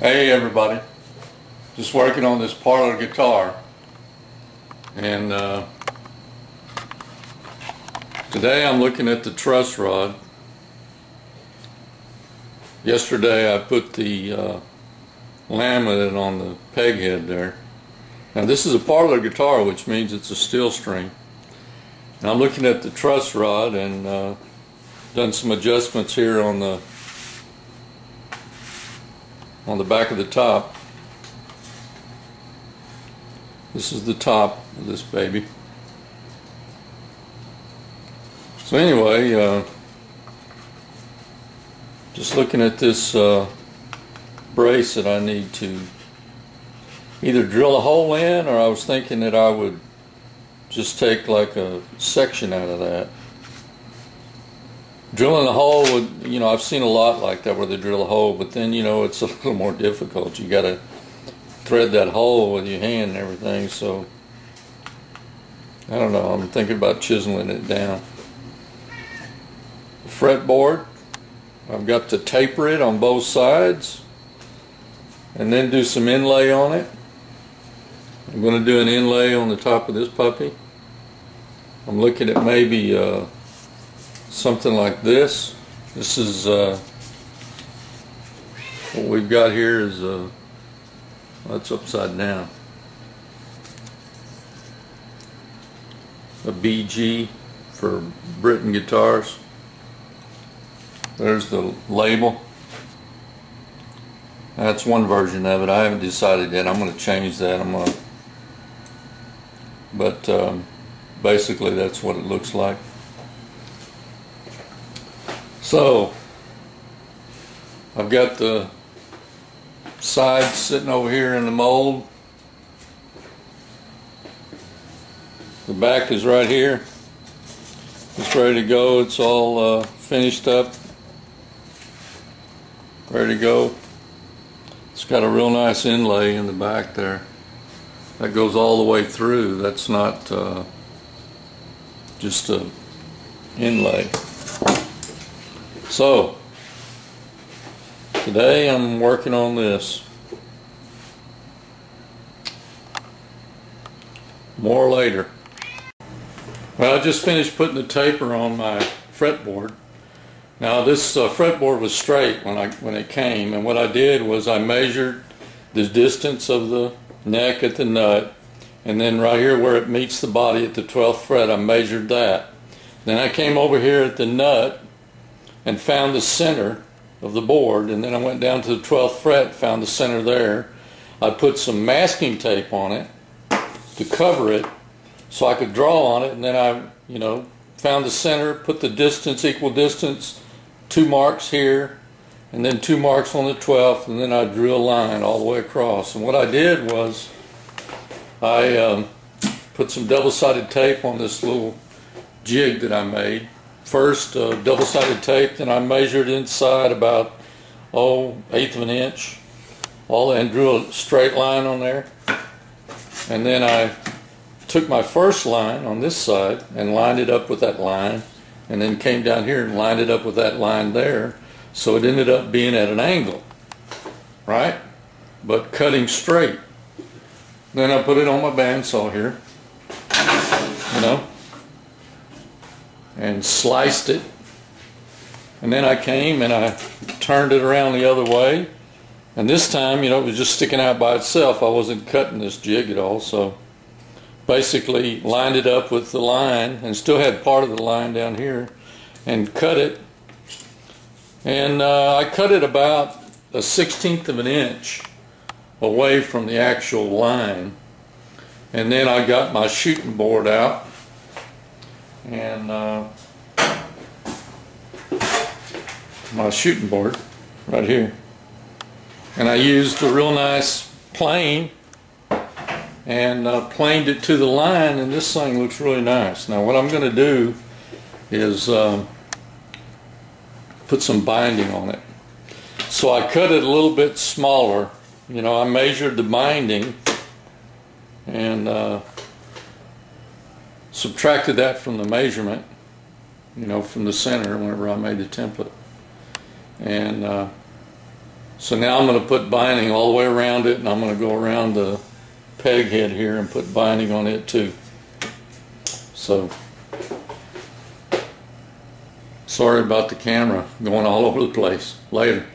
Hey everybody, just working on this Parlor guitar, and today I'm looking at the truss rod. Yesterday I put the laminate on the peg head there. Now this is a Parlor guitar, which means it's a steel string. And I'm looking at the truss rod and done some adjustments here on the back of the top. This is the top of this baby. So anyway, just looking at this brace that I need to either drill a hole in, or I was thinking that I would just take like a section out of that. Drilling a hole would, you know, I've seen a lot like that where they drill a hole, but then, you know, it's a little more difficult. You got to thread that hole with your hand and everything, so I don't know. I'm thinking about chiseling it down. The fretboard, I've got to taper it on both sides and then do some inlay on it. I'm going to do an inlay on the top of this puppy. I'm looking at maybe something like this. This is what we've got here is that's upside down. A BG for Britain guitars. There's the label. That's one version of it. I haven't decided yet. I'm going to change that. But basically that's what it looks like. So I've got the sides sitting over here in the mold. The back is right here. It's ready to go. It's all finished up, ready to go. It's got a real nice inlay in the back there that goes all the way through. That's not just a inlay. So today I'm working on this. More later. Well, I just finished putting the taper on my fretboard. Now this fretboard was straight when it came, and what I did was I measured the distance of the neck at the nut, and then right here where it meets the body at the 12th fret, I measured that. Then I came over here at the nut and found the center of the board, and then I went down to the 12th fret, found the center there. I put some masking tape on it to cover it so I could draw on it, and then I, you know, found the center, put the distance, equal distance, 2 marks here, and then 2 marks on the 12th, and then I drew a line all the way across. And what I did was I put some double-sided tape on this little jig that I made. First double-sided tape, then I measured inside about 1/8 of an inch, and drew a straight line on there. And then I took my first line on this side and lined it up with that line, and then came down here and lined it up with that line there, so it ended up being at an angle, right? But cutting straight. Then I put it on my bandsaw here, you know, and sliced it, and then I came and I turned it around the other way, and this time, you know, it was just sticking out by itself. I wasn't cutting this jig at all, so basically lined it up with the line and still had part of the line down here and cut it, and I cut it about 1/16 of an inch away from the actual line. And then I got my shooting board out and my shooting board right here, and I used a real nice plane and planed it to the line, and this thing looks really nice. Now what I'm going to do is put some binding on it. So I cut it a little bit smaller. You know, I measured the binding and subtracted that from the measurement, you know, from the center whenever I made the template. And So now I'm going to put binding all the way around it, and I'm going to go around the peg head here and put binding on it too. So sorry about the camera going all over the place. Later.